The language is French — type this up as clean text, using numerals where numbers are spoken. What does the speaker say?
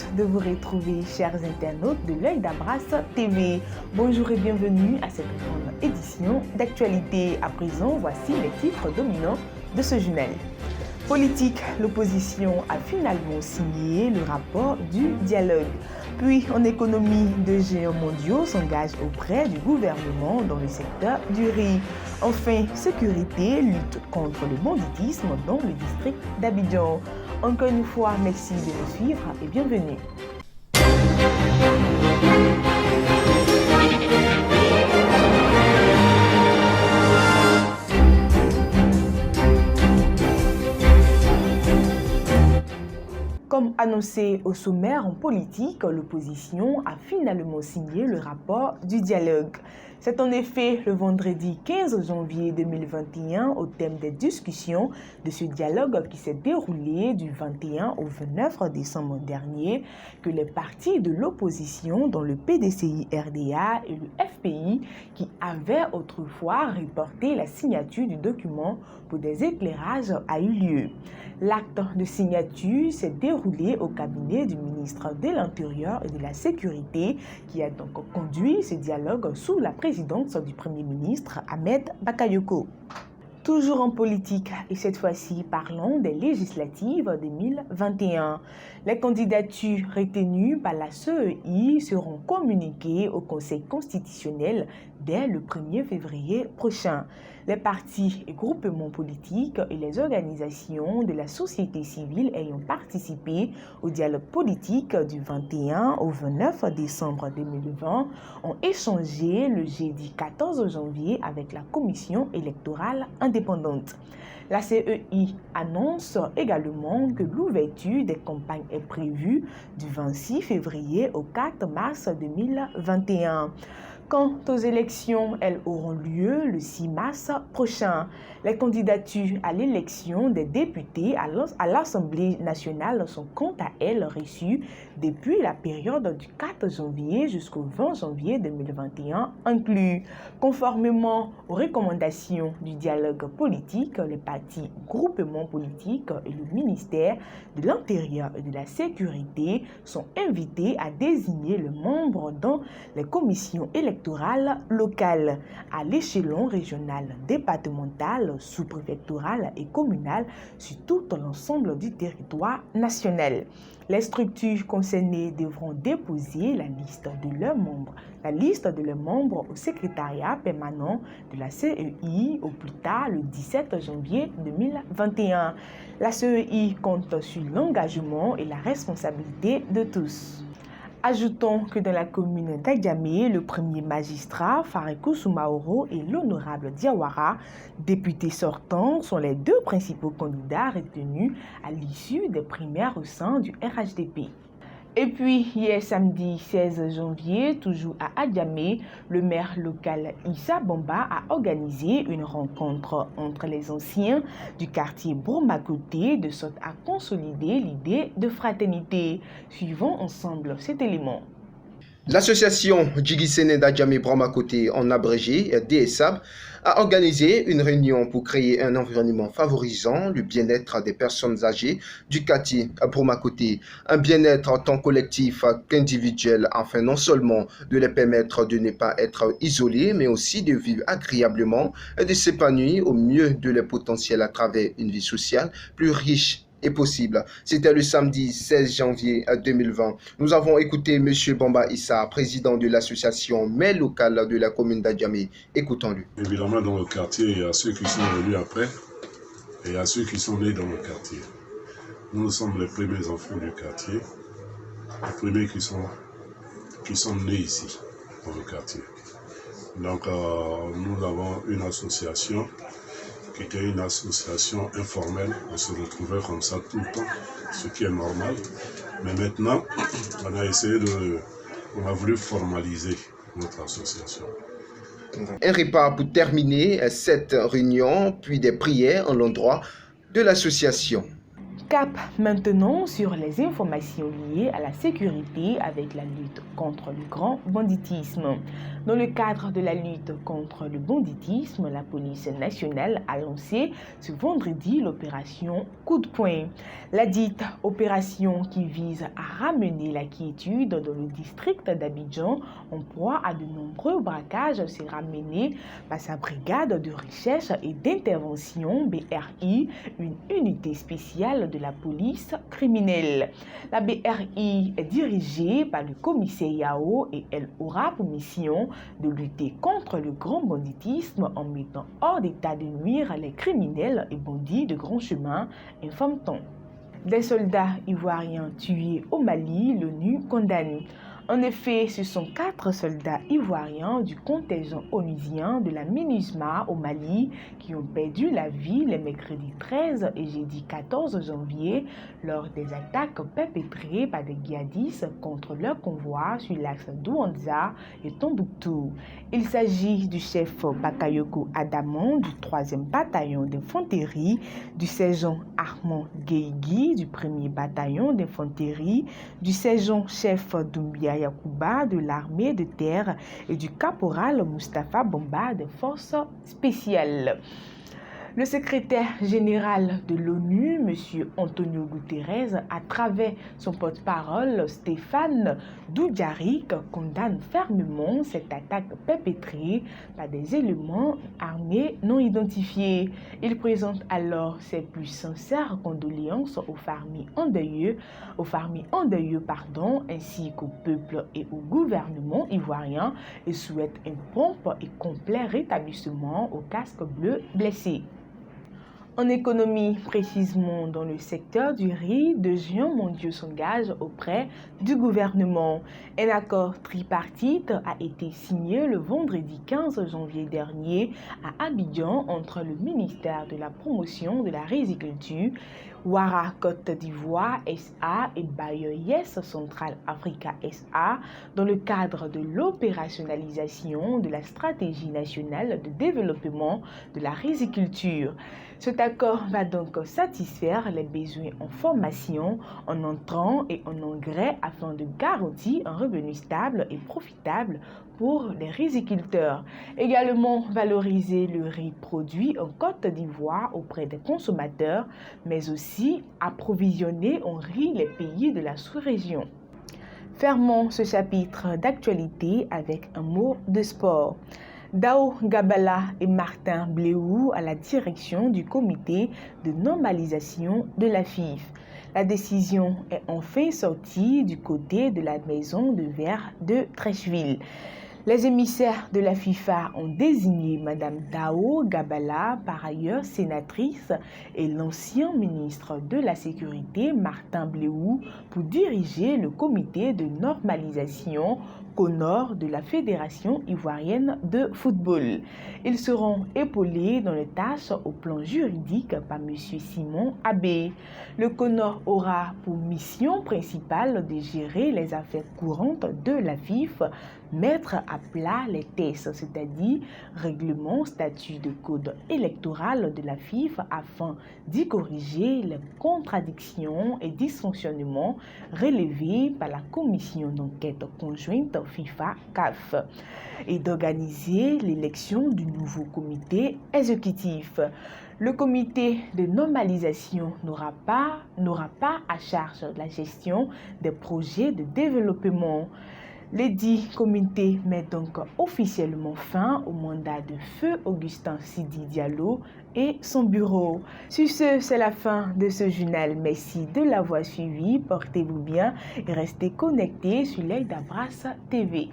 heureuse de vous retrouver, chers internautes de l'Œil d'Abras TV. Bonjour et bienvenue à cette grande édition d'actualité. À présent, voici les titres dominants de ce journal. Politique, l'opposition a finalement signé le rapport du dialogue. Puis, en économie, deux géants mondiaux s'engagent auprès du gouvernement dans le secteur du riz. Enfin, sécurité, lutte contre le banditisme dans le district d'Abidjan. Encore une fois, merci de nous suivre et bienvenue. Comme annoncé au sommaire en politique, l'opposition a finalement signé le rapport du dialogue. C'est en effet le vendredi 15 janvier 2021 au thème des discussions de ce dialogue qui s'est déroulé du 21 au 29 décembre dernier que les partis de l'opposition dont le PDCI-RDA et le FPI qui avaient autrefois reporté la signature du document pour des éclairages a eu lieu. L'acte de signature s'est déroulé au cabinet du ministre de l'Intérieur et de la Sécurité qui a donc conduit ce dialogue sous la présidence du Premier ministre Ahmed Bakayoko. Toujours en politique, et cette fois-ci parlons des législatives 2021. Les candidatures retenues par la CEI seront communiquées au Conseil constitutionnel dès le 1er février prochain. Les partis et groupements politiques et les organisations de la société civile ayant participé au dialogue politique du 21 au 29 décembre 2020 ont échangé le jeudi 14 janvier avec la Commission électorale indépendante. La CEI annonce également que l'ouverture des campagnes est prévue du 26 février au 4 mars 2021. Quant aux élections, elles auront lieu le 6 mars prochain. Les candidatures à l'élection des députés à l'Assemblée nationale sont quant à elles reçues depuis la période du 4 janvier jusqu'au 20 janvier 2021 inclus. Conformément aux recommandations du dialogue politique, les partis, groupements politiques et le ministère de l'Intérieur et de la Sécurité sont invités à désigner le membre dans les commissions électorales locales à l'échelon régional, départemental, sous-préfectoral et communal sur tout l'ensemble du territoire national. Les structures concernées devront déposer la liste de leurs membres au secrétariat permanent de la CEI au plus tard le 17 janvier 2021. La CEI compte sur l'engagement et la responsabilité de tous. Ajoutons que dans la commune d'Adjamé, le premier magistrat, Farikou Soumaoro, et l'honorable Diawara, député sortant, sont les deux principaux candidats retenus à l'issue des primaires au sein du RHDP. Et puis, hier samedi 16 janvier, toujours à Adjamé, le maire local Issa Bamba a organisé une rencontre entre les anciens du quartier Bromakoté de sorte à consolider l'idée de fraternité. Suivons ensemble cet élément. L'association Djigisene d'Adjamé Bromakoté, en abrégé DSAB, a organisé une réunion pour créer un environnement favorisant le bien-être des personnes âgées du quartier Bromakoté. Un bien-être tant collectif qu'individuel, afin non seulement de les permettre de ne pas être isolés, mais aussi de vivre agréablement et de s'épanouir au mieux de leur potentiel à travers une vie sociale plus riche est possible. C'était le samedi 16 janvier 2020. Nous avons écouté M. Bamba Issa, président de l'association mais locale de la commune d'Adjamé. Écoutons-le. Évidemment, dans le quartier, il y a ceux qui sont venus après et il y a ceux qui sont nés dans le quartier. Nous sommes les premiers enfants du quartier, les premiers qui sont nés ici, dans le quartier. Donc, nous avons une association qui était une association informelle. On se retrouvait comme ça tout le temps, ce qui est normal. Mais maintenant, on a voulu formaliser notre association. Un repas pour terminer cette réunion, puis des prières en l'endroit de l'association. Cap maintenant sur les informations liées à la sécurité avec la lutte contre le grand banditisme. Dans le cadre de la lutte contre le banditisme, la police nationale a lancé ce vendredi l'opération Coup de poing. La dite opération qui vise à ramener la quiétude dans le district d'Abidjan en proie à de nombreux braquages sera menée par sa brigade de recherche et d'intervention BRI, une unité spéciale de la police criminelle. La BRI est dirigée par le commissaire Yao et elle aura pour mission de lutter contre le grand banditisme en mettant hors d'état de nuire les criminels et bandits de grand chemin, informe-t-on. Des soldats ivoiriens tués au Mali, l'ONU condamne. En effet, ce sont 4 soldats ivoiriens du contingent onusien de la MINUSMA au Mali qui ont perdu la vie les mercredis 13 et jeudi 14 janvier lors des attaques perpétrées par des djihadistes contre leur convoi sur l'axe Douanza et Tombouctou. Il s'agit du chef Bakayoko Adamon du 3e bataillon d'infanterie, du sergent Armand Gueigui du 1er bataillon d'infanterie, du sergent-chef Doumbia Yakuba de l'armée de terre et du caporal Mustapha Bomba des forces spéciales. Le secrétaire général de l'ONU, M. Antonio Guterres, à travers son porte-parole Stéphane Dujarric, condamne fermement cette attaque perpétrée par des éléments armés non identifiés. Il présente alors ses plus sincères condoléances aux familles endeuillées, ainsi qu'au peuple et au gouvernement ivoirien et souhaite un prompt et complet rétablissement aux casques bleus blessés. En économie, précisément dans le secteur du riz, 2 géants mondiaux s'engagent auprès du gouvernement. Un accord tripartite a été signé le vendredi 15 janvier dernier à Abidjan entre le ministère de la Promotion de la Riziculture, Wara Côte d'Ivoire SA et Bayer Yes Central Africa SA dans le cadre de l'opérationnalisation de la stratégie nationale de développement de la riziculture. Cet accord va donc satisfaire les besoins en formation, en entrants et en engrais afin de garantir un revenu stable et profitable pour les riziculteurs. Également valoriser le riz produit en Côte d'Ivoire auprès des consommateurs, mais aussi approvisionner en riz les pays de la sous-région. Fermons ce chapitre d'actualité avec un mot de sport. Dao Gabala et Martin Bléou à la direction du comité de normalisation de la FIF. La décision est enfin sortie du côté de la maison de verre de Treichville. Les émissaires de la FIFA ont désigné Mme Dao Gabala, par ailleurs sénatrice, et l'ancien ministre de la Sécurité, Martin Bléou, pour diriger le comité de normalisation CONOR de la Fédération ivoirienne de football. Ils seront épaulés dans les tâches au plan juridique par M. Simon Abbé. Le CONOR aura pour mission principale de gérer les affaires courantes de la FIF, mettre à plat les tests, c'est-à-dire règlement, statut de code électoral de la FIF afin d'y corriger les contradictions et dysfonctionnements relevés par la commission d'enquête conjointe FIFA-CAF et d'organiser l'élection du nouveau comité exécutif. Le comité de normalisation n'aura pas à charge la gestion des projets de développement. L'édit comité met donc officiellement fin au mandat de feu Augustin Sidi Diallo et son bureau. Sur ce, c'est la fin de ce journal. Merci de l'avoir suivi. Portez-vous bien et restez connectés sur l'œil d'Abras TV.